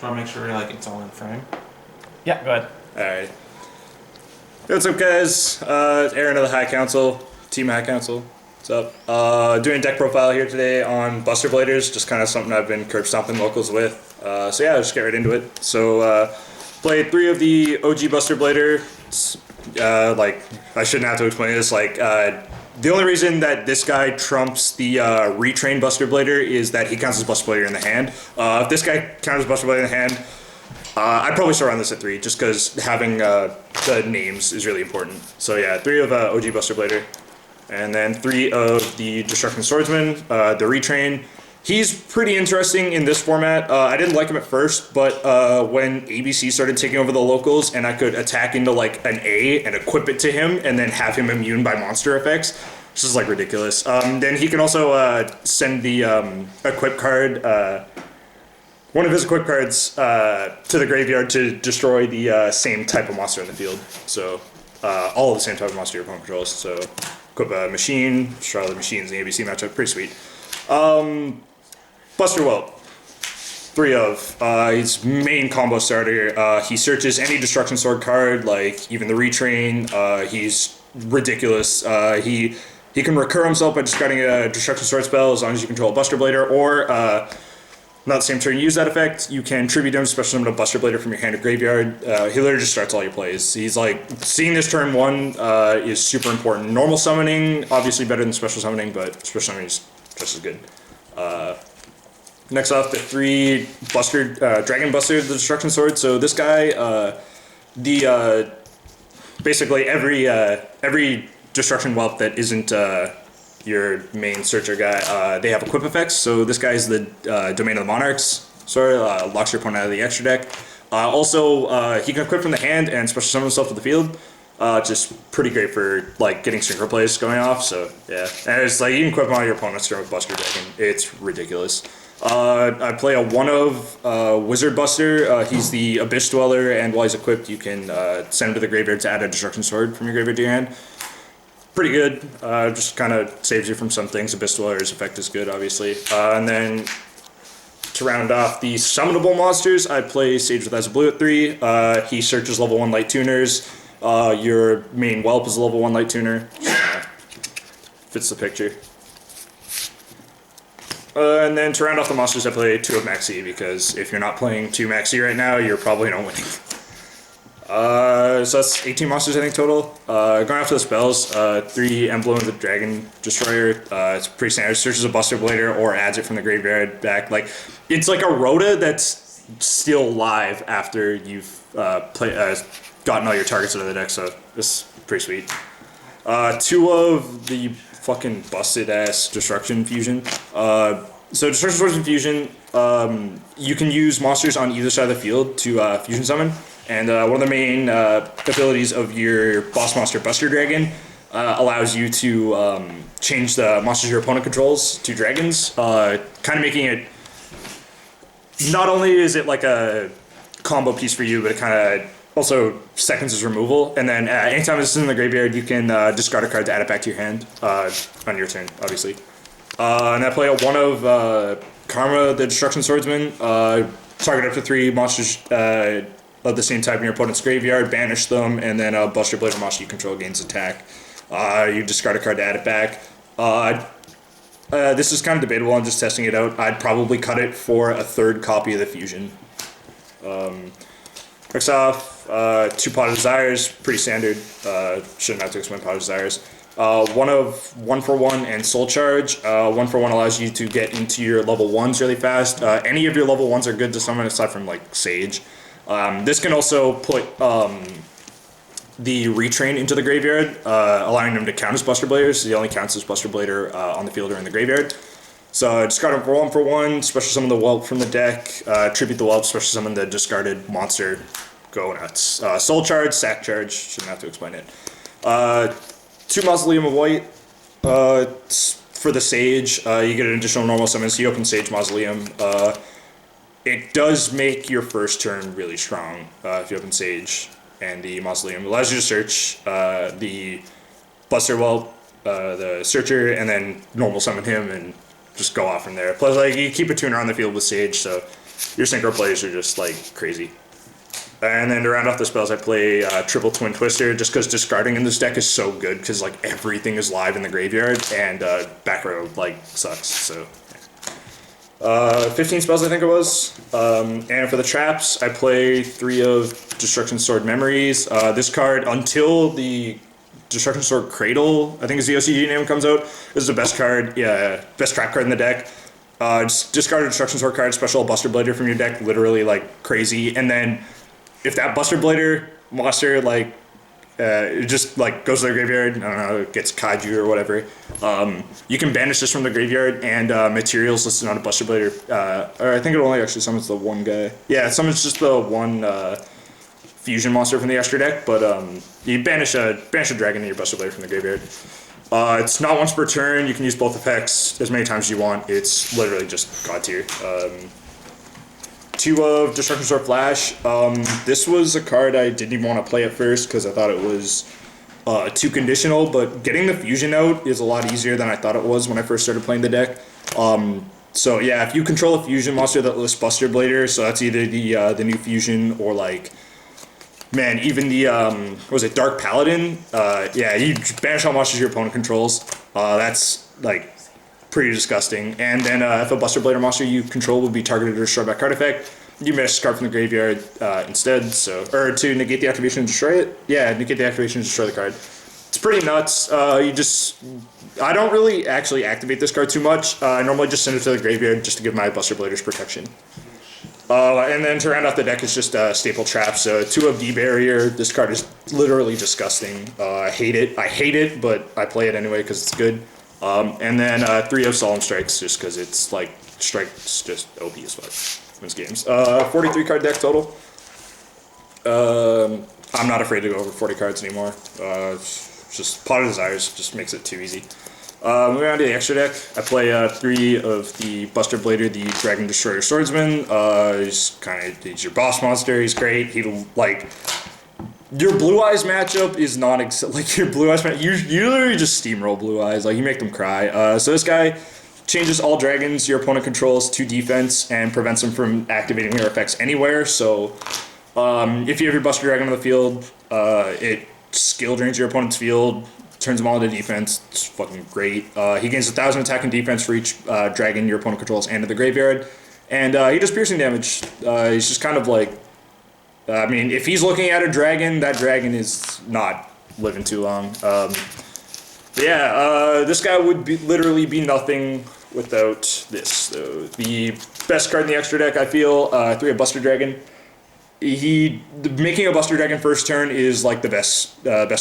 want to make sure like it's all in frame. Yeah, go ahead. Alright. What's up, guys? Aaron of the HighCouncil, Team HighCouncil. What's up? Doing deck profile here today on Buster Bladers, just kind of something I've been curb stomping locals with. So yeah, I'll just get right into it. So, played 3 of the OG Buster Blader. Like, I shouldn't have to explain this. Like, the only reason that this guy trumps the retrained Buster Blader is that he counts as Buster Blader in the hand. If this guy counts as Buster Blader in the hand, I'd probably start on this at 3, just because having the names is really important. So yeah, 3 of OG Buster Blader, and then 3 of the Destruction Swordsman, the retrain. He's pretty interesting in this format. I didn't like him at first, but when ABC started taking over the locals and I could attack into like an A and equip it to him and then have him immune by monster effects, which is like ridiculous. Then he can also send the equip card, one of his equip cards, to the graveyard to destroy the same type of monster in the field. So all of the same type of monster your opponent controls. So equip a machine, destroy all the machines in the ABC matchup, pretty sweet. Buster Whelp, 3 of. His main combo starter. He searches any Destruction Sword card, like even the retrain. He's ridiculous. He can recur himself by discarding a Destruction Sword spell as long as you control a Buster Blader, or not the same turn you use that effect, you can tribute him, special summon a Buster Blader from your hand or graveyard. He literally just starts all your plays. He's like, seeing this turn 1 is super important. Normal summoning, obviously better than special summoning, but special summoning is just as good. Next off, the 3 Buster, Dragon Buster, the Destruction Sword. So this guy, basically every Destruction Whelp that isn't your main searcher guy, they have equip effects. So this guy is the Domain of the Monarchs. Sorry, locks your opponent out of the extra deck. Also, he can equip from the hand and special summon himself to the field. Just pretty great for like getting synchro plays going off. So yeah, and it's like you can equip all your opponent's turn with Buster Dragon. It's ridiculous. I play a 1 of Wizard Buster. He's the Abyss Dweller, and while he's equipped, you can send him to the graveyard to add a Destruction Sword from your graveyard to your hand. Pretty good. Just kind of saves you from some things. Abyss Dweller's effect is good, obviously. And then to round off the summonable monsters, I play Sage with Eyes of Blue at 3. He searches level 1 Light Tuners. Your main Whelp is a level 1 Light Tuner. Fits the picture. And then to round off the monsters, I play 2 of Maxi, because if you're not playing 2 Maxi right now, you're probably not winning. So that's 18 monsters, I think, total. Going after the spells, 3 Emblem of the Dragon Destroyer. It's pretty standard. Searches a Buster Blader or adds it from the graveyard back. Like, it's like a Rhoda that's still live after you've gotten all your targets out of the deck, so this is pretty sweet. 2 of the fucking busted ass Destruction Fusion. So Destruction Swords and Fusion, you can use monsters on either side of the field to fusion summon, and one of the main abilities of your boss monster, Buster Dragon, allows you to change the monsters your opponent controls to dragons, kind of making it, not only is it like a combo piece for you, but it kind of also seconds his removal, and then anytime this is in the graveyard, you can discard a card to add it back to your hand on your turn, obviously. And I play a 1 of Karma, the Destruction Swordsman. Target up to 3 monsters of the same type in your opponent's graveyard, banish them, and then Buster Blader monster you control gains attack. You discard a card to add it back. This is kind of debatable, I'm just testing it out. I'd probably cut it for a 3rd copy of the Fusion. Next off, 2 Pot of Desires, pretty standard. Shouldn't have to explain Pot of Desires. 1 of 1-for-1 and Soul Charge. 1-for-1 allows you to get into your level 1s really fast. Any of your level 1s are good to summon aside from like Sage. This can also put the retrain into the graveyard, allowing them to count as Buster Bladers. He only counts as Buster Blader on the field or in the graveyard. So discard him for 1-for-1, special summon the Whelp from the deck, tribute the Whelp, special summon the discarded monster. Go nuts. Soul Charge, Sack Charge, shouldn't have to explain it. 2 Mausoleum of White. For the Sage, you get an additional normal summon, so you open Sage Mausoleum. It does make your first turn really strong if you open Sage and the Mausoleum. It allows you to search the Buster Whelp, the Searcher, and then normal summon him and just go off from there. Plus, like, you keep a tuner on the field with Sage, so your synchro plays are just like crazy. And then to round off the spells, I play triple twin twister just because discarding in this deck is so good because like everything is live in the graveyard and back row like sucks. So 15 spells I think it was. And for the traps, I play 3 of Destruction Sword Memories. This card, until the Destruction Sword Cradle, I think is the OCG name, comes out, this is the best card, yeah, best trap card in the deck. Just discard a Destruction Sword card, special Buster Blader from your deck, literally like crazy. And then if that Buster Blader monster like it just like goes to the graveyard, I don't know, it gets Kaiju or whatever, you can banish this from the graveyard and materials listed on a Buster Blader, or I think it only actually summons the one guy. Yeah, it summons just the one fusion monster from the extra deck, but you banish a dragon in your Buster Blader from the graveyard. It's not once per turn, you can use both effects as many times as you want, it's literally just god tier. 2 of Destruction Sword Flash. This was a card I didn't even want to play at first because I thought it was too conditional, but getting the fusion out is a lot easier than I thought it was when I first started playing the deck. So yeah, if you control a fusion monster that lists Buster Blader, so that's either the new fusion or like, man, even the what was it, Dark Paladin? Yeah, you banish all monsters your opponent controls. That's like pretty disgusting. And then if a Buster Blader monster you control would be targeted or destroyed by card effect, you banish a card from the graveyard instead. So, or to negate the activation and destroy it. Yeah, negate the activation and destroy the card. It's pretty nuts. I don't really actually activate this card too much. I normally just send it to the graveyard just to give my Buster Bladers protection. And then to round off the deck is just staple traps. So 2 of D-Barrier. This card is literally disgusting. I hate it, but I play it anyway because it's good. And then 3 of Solemn Strikes, just because it's like, strikes just OP as fuck. Wins games. 43 card deck total. I'm not afraid to go over 40 cards anymore. Just Pot of Desires just makes it too easy. Moving on to the extra deck, I play 3 of the Buster Blader, the Dragon Destroyer Swordsman. He's your boss monster. He's great. He like. Your Blue Eyes matchup is not like your Blue Eyes matchup. You literally just steamroll Blue Eyes, like you make them cry. So this guy changes all dragons your opponent controls to defense and prevents them from activating their effects anywhere. So if you have your Buster Dragon on the field, it skill drains your opponent's field, turns them all into defense. It's fucking great. He gains 1,000 attack and defense for each dragon your opponent controls and to the graveyard, and he does piercing damage. He's just kind of like. I mean, if he's looking at a dragon, that dragon is not living too long. This guy would literally be nothing without this. So the best card in the extra deck, I feel, 3 of Buster Dragon. Making a Buster Dragon first turn is like the best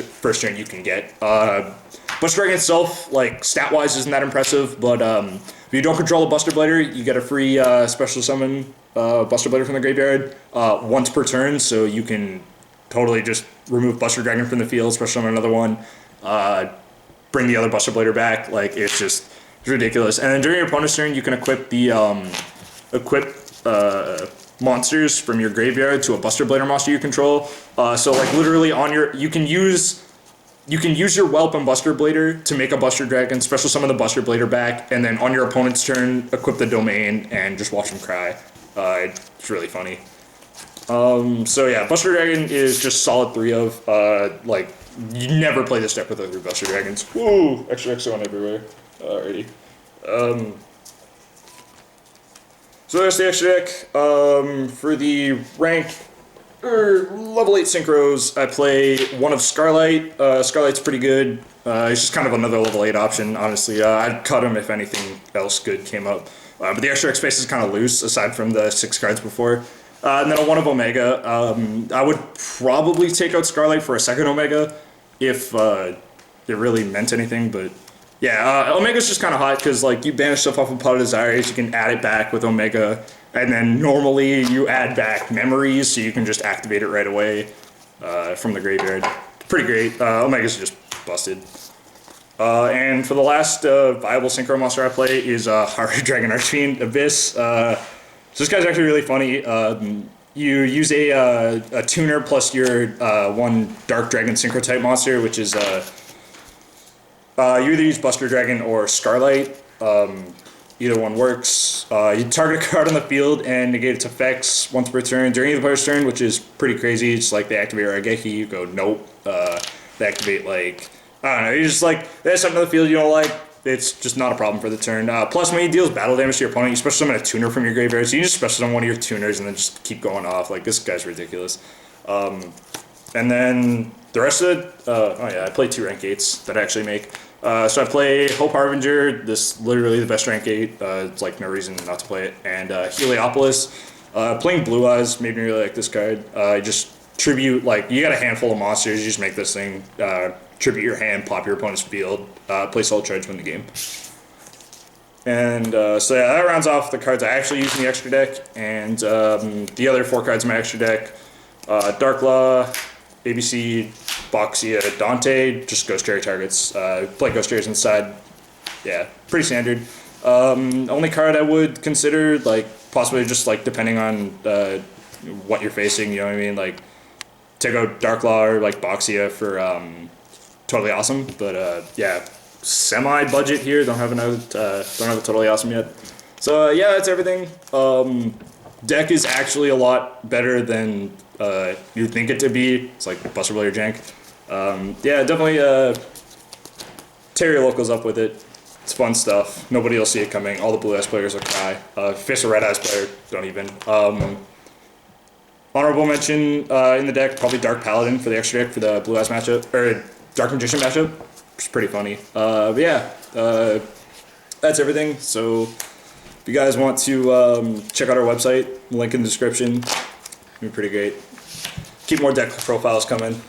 first turn you can get. Buster Dragon itself, like stat-wise, isn't that impressive, but if you don't control a Buster Blader, you get a free special summon Buster Blader from the graveyard once per turn, so you can totally just remove Buster Dragon from the field, special summon another one, bring the other Buster Blader back. Like it's ridiculous. And then during your opponent's turn, you can equip the monsters from your graveyard to a Buster Blader monster you control. So like literally on your, you can use your Whelp and Buster Blader to make a Buster Dragon, special summon the Buster Blader back, and then on your opponent's turn, equip the Domain and just watch them cry. It's really funny. So yeah, Buster Dragon is just solid 3 of. Like, you never play this deck with other Buster Dragons. Woo! Extra on everywhere. Alrighty. So that's the extra deck. For the rank, level 8 synchros, I play 1 of Scarlight. Scarlight's pretty good. It's just kind of another level 8 option, honestly. I'd cut him if anything else good came up. But the extra X space is kind of loose, aside from the 6 cards before. And then a 1 of Omega. I would probably take out Scarlight for a second Omega if it really meant anything, but yeah, Omega's just kind of hot because like you banish stuff off of Pot of Desires, you can add it back with Omega, and then normally you add back Memories, so you can just activate it right away from the graveyard. Pretty great. Omega's just busted. And for the last viable synchro monster I play is Haru Dragon Archfiend Abyss. So this guy's actually really funny. You use a tuner plus your 1 Dark Dragon synchro type monster, which is you either use Buster Dragon or Scarlight. Either one works. You target a card on the field and negate its effects once per turn during the player's turn, which is pretty crazy. It's like they activate Raigeki, you go nope. They activate like, I don't know, you're just like, there's something on the field you don't like, it's just not a problem for the turn. Plus, when he deals battle damage to your opponent, you special summon a tuner from your graveyard, so you just special summon one of your tuners and then just keep going off. Like, this guy's ridiculous. And then the rest of it, oh yeah, I play 2 rank 8s that I actually make. So I play Hope Harbinger, this literally the best rank 8, it's like no reason not to play it, and Heliopolis. Playing Blue Eyes made me really like this card. Just tribute, like, you got a handful of monsters, you just make this thing, tribute your hand, pop your opponent's field, play Soul Charge, win the game. And so yeah, that rounds off the cards I actually use in the extra deck, and the other 4 cards in my extra deck, Dark Law, ABC, Boxia, Dante, just Ghost Cherry targets. Play Ghost Cherries inside. Yeah, pretty standard. Only card I would consider, like, possibly just, like, depending on what you're facing, you know what I mean? Like, take out Dark Law or, like, Boxia for Totally Awesome. But, yeah, semi-budget here. Don't have a Totally Awesome yet. So, yeah, that's everything. Deck is actually a lot better than you'd think it to be. It's like Buster Blader jank. Yeah, definitely tear your locals up with it. It's fun stuff. Nobody will see it coming. All the Blue Eyes players will cry. Face a Red Eyes player, don't even. Honorable mention in the deck, probably Dark Paladin for the extra deck for the Blue Eyes matchup, or Dark Magician matchup. It's pretty funny. But yeah, that's everything. So if you guys want to check out our website, link in the description. It'd be pretty great. Keep more deck profiles coming.